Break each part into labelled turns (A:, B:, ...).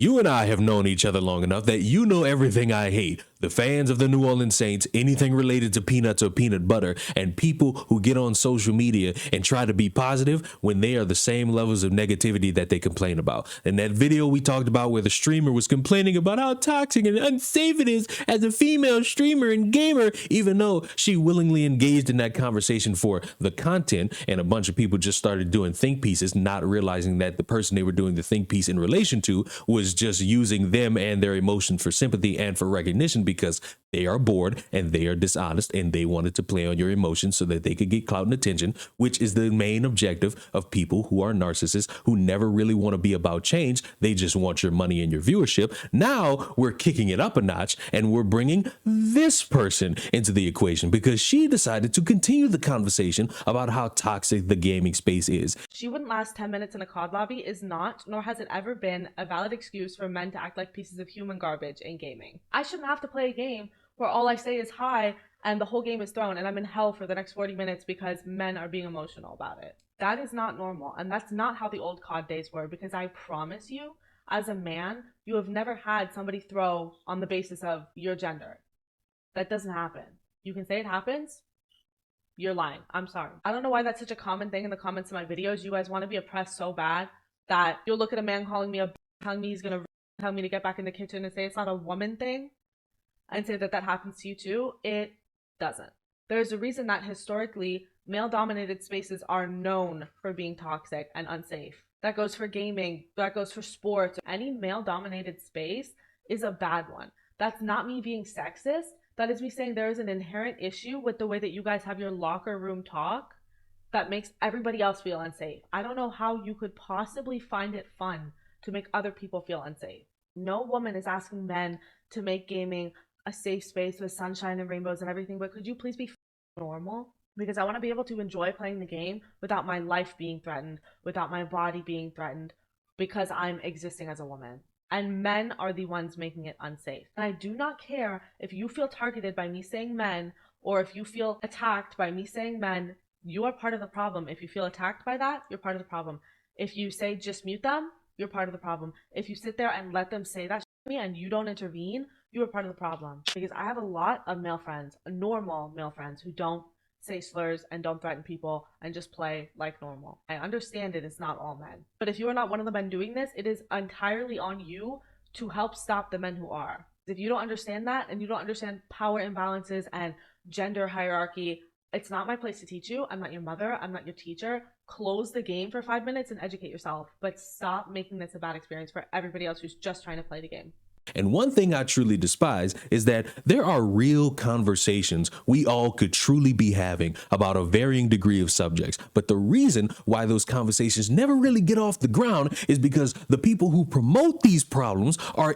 A: You and I have known each other long enough that you know everything I hate. The fans of the New Orleans Saints, anything related to peanuts or peanut butter, and people who get on social media and try to be positive when they are the same levels of negativity that they complain about. In that video we talked about where the streamer was complaining about how toxic and unsafe it is as a female streamer and gamer, even though she willingly engaged in that conversation for the content, and a bunch of people just started doing think pieces, not realizing that the person they were doing the think piece in relation to was just using them and their emotion for sympathy and for recognition, because they are bored and they are dishonest and they wanted to play on your emotions so that they could get clout and attention, which is the main objective of people who are narcissists, who never really want to be about change. They just want your money and your viewership. Now we're kicking it up a notch and we're bringing this person into the equation because she decided to continue the conversation about how toxic the gaming space is.
B: She wouldn't last 10 minutes in a COD lobby is not, nor has it ever been, a valid excuse for men to act like pieces of human garbage in gaming. I shouldn't have to play a game where all I say is hi and the whole game is thrown and I'm in hell for the next 40 minutes because men are being emotional about it. That is not normal, and that's not how the old COD days were, because I promise you, as a man, you have never had somebody throw on the basis of your gender. That doesn't happen. You can say it happens. You're lying. I'm sorry. I don't know why that's such a common thing in the comments of my videos. You guys want to be oppressed so bad that you'll look at a man calling me a telling me he's gonna tell me to get back in the kitchen and say it's not a woman thing and say that that happens to you too. It doesn't. There's a reason that historically male-dominated spaces are known for being toxic and unsafe. That goes for gaming. That goes for sports. Any male-dominated space is a bad one. That's not me being sexist. That is me saying there is an inherent issue with the way that you guys have your locker room talk that makes everybody else feel unsafe. I don't know how you could possibly find it fun to make other people feel unsafe. No woman is asking men to make gaming a safe space with sunshine and rainbows and everything, but could you please be normal? Because I want to be able to enjoy playing the game without my life being threatened, without my body being threatened, because I'm existing as a woman. And men are the ones making it unsafe. And I do not care if you feel targeted by me saying men, or if you feel attacked by me saying men. You are part of the problem. If you feel attacked by that, you're part of the problem. If you say just mute them, you're part of the problem. If you sit there and let them say that to me and you don't intervene, you are part of the problem. Because I have a lot of male friends, normal male friends, who don't say slurs and don't threaten people and just play like normal. I understand it is not all men. But if you are not one of the men doing this, it is entirely on you to help stop the men who are. If you don't understand that and you don't understand power imbalances and gender hierarchy, it's not my place to teach you. I'm not your mother. I'm not your teacher. Close the game for 5 minutes and educate yourself. But stop making this a bad experience for everybody else who's just trying to play the game.
A: And one thing I truly despise is that there are real conversations we all could truly be having about a varying degree of subjects. But the reason why those conversations never really get off the ground is because the people who promote these problems are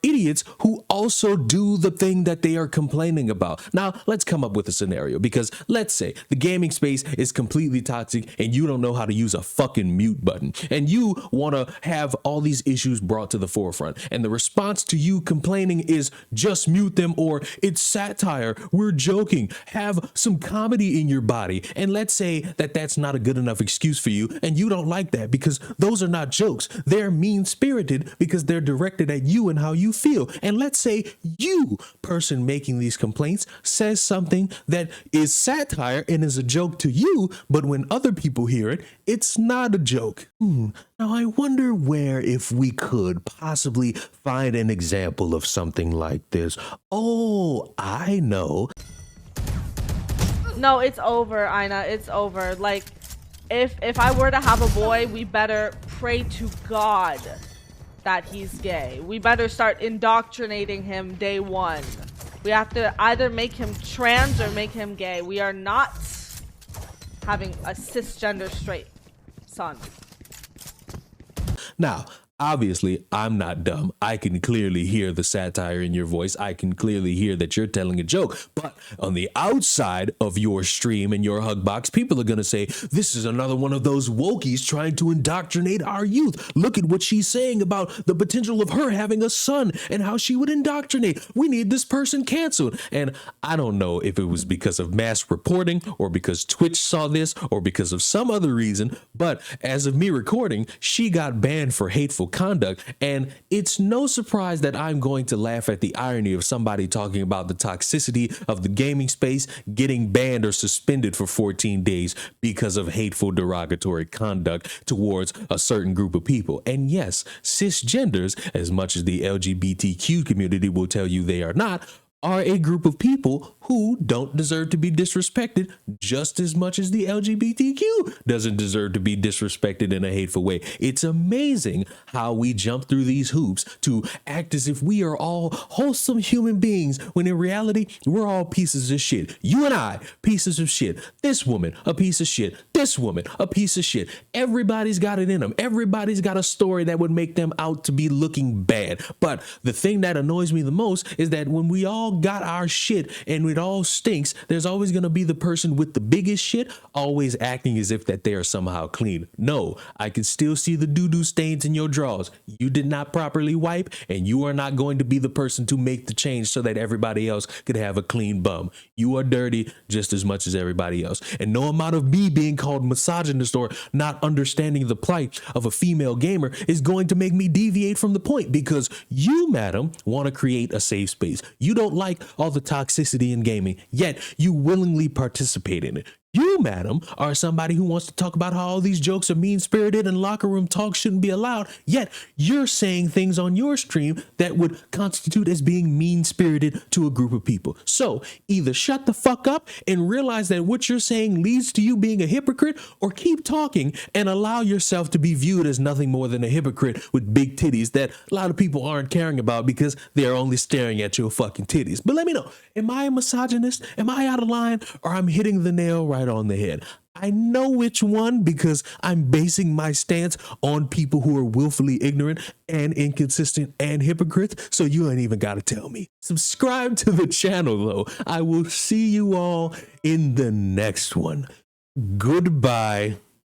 A: idiots who also do the thing that they are complaining about. Now, let's come up with a scenario, because let's say the gaming space is completely toxic and you don't know how to use a fucking mute button, and you want to have all these issues brought to the forefront, and the response to you complaining is just mute them, or it's satire, we're joking, have some comedy in your body. And let's say that that's not a good enough excuse for you and you don't like that, because those are not jokes. They're mean-spirited because they're directed at you and how you feel. And let's say you, person making these complaints, says something that is satire and is a joke to you, but when other people hear it, it's not a joke. Now I wonder where, if we could possibly find an example of something like this. Oh, I know.
B: No, it's over, Ina. It's over. Like, if I were to have a boy, we better pray to God that he's gay. We better start indoctrinating him day one. We have to either make him trans or make him gay. We are not having a cisgender straight son.
A: Now, obviously, I'm not dumb. I can clearly hear the satire in your voice. I can clearly hear that you're telling a joke. But on the outside of your stream and your hug box, people are going to say, this is another one of those wokies trying to indoctrinate our youth. Look at what she's saying about the potential of her having a son and how she would indoctrinate. We need this person canceled. And I don't know if it was because of mass reporting or because Twitch saw this or because of some other reason, but as of me recording, she got banned for hateful hateful conduct. And it's no surprise that I'm going to laugh at the irony of somebody talking about the toxicity of the gaming space getting banned or suspended for 14 days because of hateful derogatory conduct towards a certain group of people. And yes, cisgenders, as much as the LGBTQ community will tell you they are not, are a group of people who don't deserve to be disrespected just as much as the LGBTQ doesn't deserve to be disrespected in a hateful way. It's amazing how we jump through these hoops to act as if we are all wholesome human beings when in reality, we're all pieces of shit. You and I, pieces of shit. This woman, a piece of shit. This woman, a piece of shit. Everybody's got it in them. Everybody's got a story that would make them out to be looking bad. But the thing that annoys me the most is that when we all got our shit and it all stinks, there's always going to be the person with the biggest shit always acting as if that they are somehow clean. No, I can still see the doo-doo stains in your drawers. You did not properly wipe, and you are not going to be the person to make the change so that everybody else could have a clean bum. You are dirty just as much as everybody else. And no amount of me being called misogynist or not understanding the plight of a female gamer is going to make me deviate from the point, because you, madam, want to create a safe space. You don't like all the toxicity in gaming, yet you willingly participate in it. You, madam, are somebody who wants to talk about how all these jokes are mean-spirited and locker room talk shouldn't be allowed, yet you're saying things on your stream that would constitute as being mean-spirited to a group of people. So either shut the fuck up and realize that what you're saying leads to you being a hypocrite, or keep talking and allow yourself to be viewed as nothing more than a hypocrite with big titties that a lot of people aren't caring about because they're only staring at your fucking titties. But let me know, am I a misogynist? Am I out of line? Or I'm hitting the nail right on the head? I know which one, because I'm basing my stance on people who are willfully ignorant and inconsistent and hypocrites, so you ain't even gotta tell me. Subscribe to the channel though. I will see you all in the next one. Goodbye.